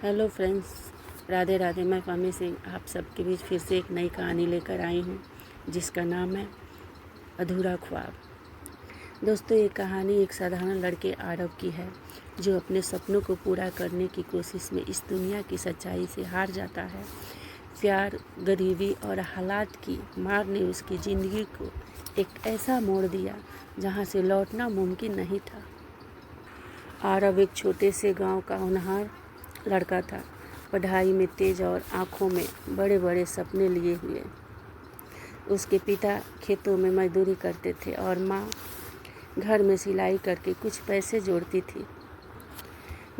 Hello friends, Radhe Radhe. मैं फहमी सिंह आप सबके बीच फिर से एक नई कहानी लेकर आई हूँ जिसका नाम है अधूरा ख्वाब। दोस्तों, ये कहानी एक साधारण लड़के आरव की है जो अपने सपनों को पूरा करने की कोशिश में इस दुनिया की सच्चाई से हार जाता है। प्यार, गरीबी और हालात की मार ने उसकी ज़िंदगी को एक ऐसा मोड़ दिया जहाँ से लौटना मुमकिन नहीं था। आरव एक छोटे से गांव का होनहार लड़का था, पढ़ाई में तेज और आँखों में बड़े बड़े सपने लिए हुए। उसके पिता खेतों में मजदूरी करते थे और माँ घर में सिलाई करके कुछ पैसे जोड़ती थी।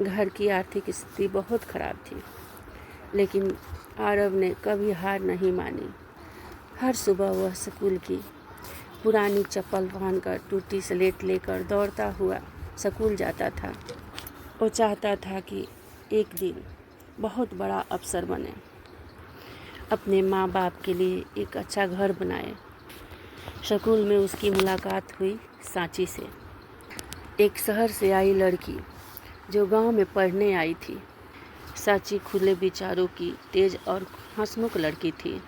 घर की आर्थिक स्थिति बहुत खराब थी, लेकिन आरव ने कभी हार नहीं मानी। हर सुबह वह स्कूल की पुरानी चप्पल पहनकर टूटी स्लेट लेकर दौड़ता हुआ स्कूल जाता था। वो चाहता था कि एक दिन बहुत बड़ा अफसर बने, अपने माँ बाप के लिए एक अच्छा घर बनाए। स्कूल में उसकी मुलाकात हुई सांची से, एक शहर से आई लड़की जो गांव में पढ़ने आई थी। सांची खुले विचारों की तेज और हंसमुख लड़की थी।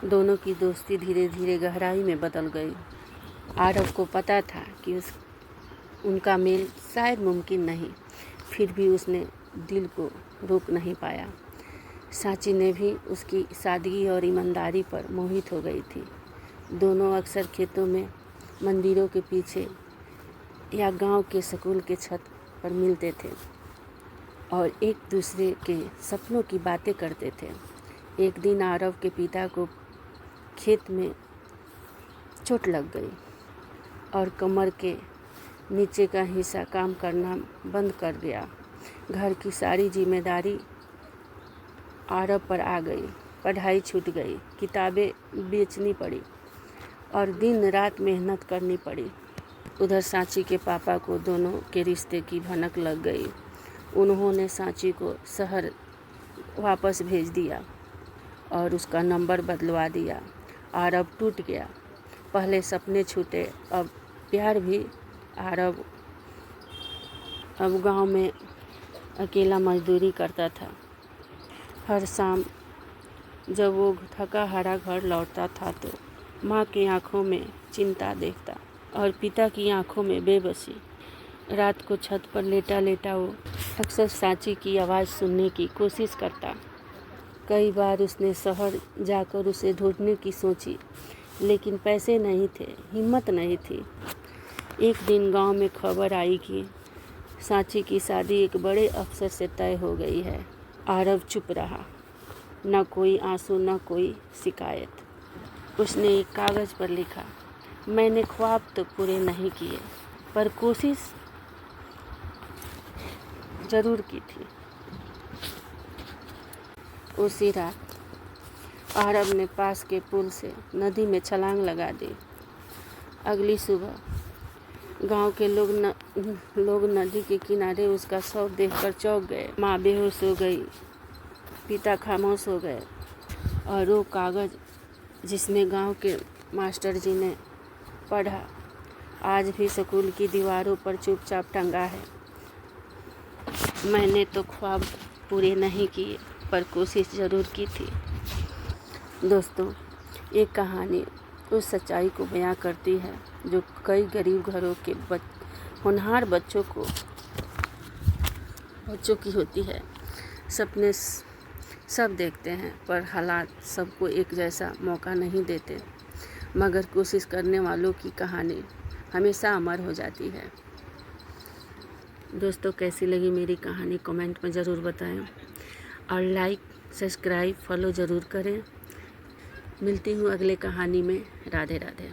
दोनों की दोस्ती धीरे धीरे गहराई में बदल गई। आरव को पता था कि उनका मेल शायद मुमकिन नहीं, फिर भी उसने दिल को रोक नहीं पाया। सांची ने भी उसकी सादगी और ईमानदारी पर मोहित हो गई थी। दोनों अक्सर खेतों में, मंदिरों के पीछे या गांव के स्कूल के छत पर मिलते थे और एक दूसरे के सपनों की बातें करते थे। एक दिन आरव के पिता को खेत में चोट लग गई और कमर के नीचे का हिस्सा काम करना बंद कर गया। घर की सारी जिम्मेदारी आरव पर आ गई। पढ़ाई छूट गई, किताबें बेचनी पड़ी और दिन रात मेहनत करनी पड़ी। उधर सांची के पापा को दोनों के रिश्ते की भनक लग गई। उन्होंने सांची को शहर वापस भेज दिया और उसका नंबर बदलवा दिया। आरव टूट गया। पहले सपने छूटे, अब प्यार भी। आरव अब गांव में अकेला मजदूरी करता था। हर शाम जब वो थका हारा घर लौटता था तो माँ की आंखों में चिंता देखता और पिता की आंखों में बेबसी। रात को छत पर लेटा लेटा वो अक्सर सांची की आवाज़ सुनने की कोशिश करता। कई बार उसने शहर जाकर उसे ढूंढने की सोची, लेकिन पैसे नहीं थे, हिम्मत नहीं थी। एक दिन गांव में खबर आई कि सांची की शादी एक बड़े अफसर से तय हो गई है। आरव चुप रहा, न कोई आंसू न कोई शिकायत। उसने एक कागज़ पर लिखा, मैंने ख्वाब तो पूरे नहीं किए पर कोशिश ज़रूर की थी। उसी रात आरव ने पास के पुल से नदी में छलांग लगा दी। अगली सुबह गांव के लोग नदी के किनारे उसका शव देखकर चौंक गए। माँ बेहोश हो गई, पिता खामोश हो गए और वो कागज़ जिसमें गांव के मास्टर जी ने पढ़ा आज भी स्कूल की दीवारों पर चुपचाप टंगा है। मैंने तो ख्वाब पूरे नहीं किए पर कोशिश ज़रूर की थी। दोस्तों, ये कहानी उस सच्चाई को बयां करती है जो कई गरीब घरों के होनहार बच्चों की होती है। सपने सब देखते हैं पर हालात सबको एक जैसा मौका नहीं देते, मगर कोशिश करने वालों की कहानी हमेशा अमर हो जाती है। दोस्तों, कैसी लगी मेरी कहानी कमेंट में ज़रूर बताएं और लाइक, सब्सक्राइब, फॉलो ज़रूर करें। मिलती हूँ अगले कहानी में। राधे राधे।